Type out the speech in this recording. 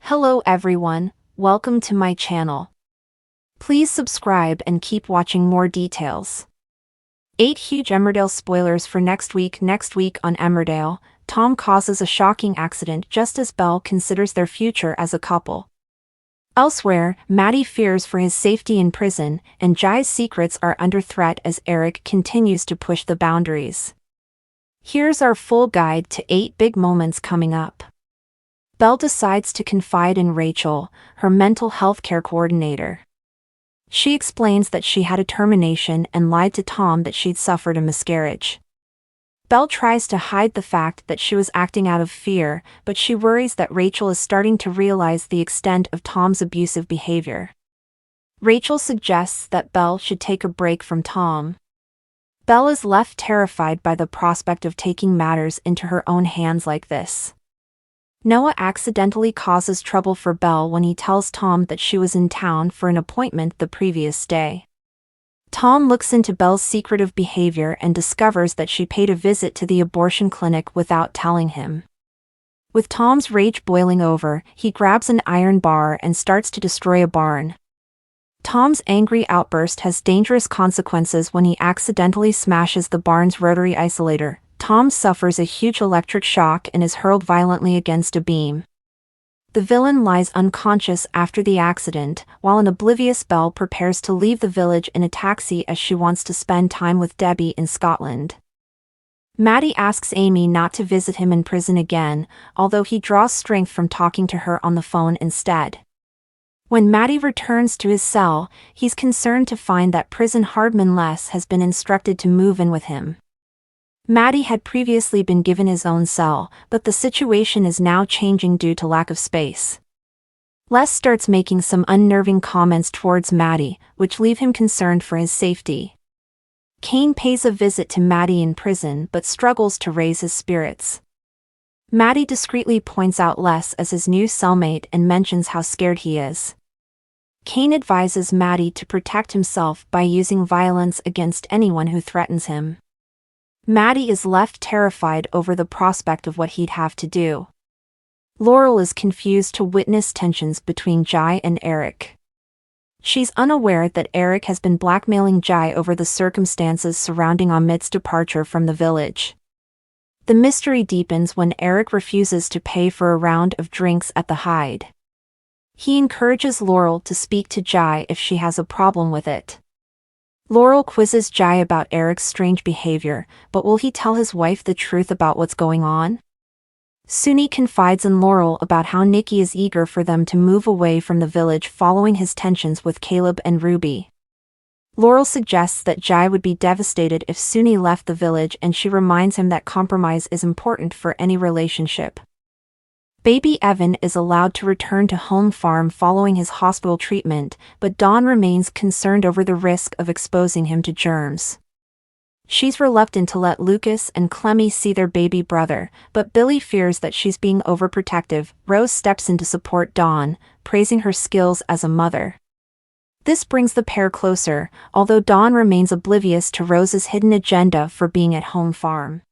Hello everyone, welcome to my channel. Please subscribe and keep watching more details. 8 huge Emmerdale spoilers for next week. Next week on Emmerdale, Tom causes a shocking accident just as Belle considers their future as a couple. Elsewhere, Maddie fears for his safety in prison, and Jai's secrets are under threat as Eric continues to push the boundaries. Here's our full guide to 8 big moments coming up. Belle decides to confide in Rachel, her mental health care coordinator. She explains that she had a termination and lied to Tom that she'd suffered a miscarriage. Belle tries to hide the fact that she was acting out of fear, but she worries that Rachel is starting to realize the extent of Tom's abusive behavior. Rachel suggests that Belle should take a break from Tom. Belle is left terrified by the prospect of taking matters into her own hands like this. Noah accidentally causes trouble for Belle when he tells Tom that she was in town for an appointment the previous day. Tom looks into Belle's secretive behavior and discovers that she paid a visit to the abortion clinic without telling him. With Tom's rage boiling over, he grabs an iron bar and starts to destroy a barn. Tom's angry outburst has dangerous consequences when he accidentally smashes the barn's rotary isolator. Tom suffers a huge electric shock and is hurled violently against a beam. The villain lies unconscious after the accident, while an oblivious Belle prepares to leave the village in a taxi as she wants to spend time with Debbie in Scotland. Maddie asks Amy not to visit him in prison again, although he draws strength from talking to her on the phone instead. When Maddie returns to his cell, he's concerned to find that prison hardman Les has been instructed to move in with him. Maddie had previously been given his own cell, but the situation is now changing due to lack of space. Les starts making some unnerving comments towards Maddie, which leave him concerned for his safety. Kane pays a visit to Maddie in prison but struggles to raise his spirits. Maddie discreetly points out Les as his new cellmate and mentions how scared he is. Kane advises Maddie to protect himself by using violence against anyone who threatens him. Maddie is left terrified over the prospect of what he'd have to do. Laurel is confused to witness tensions between Jai and Eric. She's unaware that Eric has been blackmailing Jai over the circumstances surrounding Ahmed's departure from the village. The mystery deepens when Eric refuses to pay for a round of drinks at the Hyde. He encourages Laurel to speak to Jai if she has a problem with it. Laurel quizzes Jai about Eric's strange behavior, but will he tell his wife the truth about what's going on? Suni confides in Laurel about how Nikki is eager for them to move away from the village following his tensions with Caleb and Ruby. Laurel suggests that Jai would be devastated if Suni left the village, and she reminds him that compromise is important for any relationship. Baby Evan is allowed to return to home farm following his hospital treatment, but Dawn remains concerned over the risk of exposing him to germs. She's reluctant to let Lucas and Clemmy see their baby brother, but Billy fears that she's being overprotective. Rose steps in to support Dawn, praising her skills as a mother. This brings the pair closer, although Dawn remains oblivious to Rose's hidden agenda for being at home farm.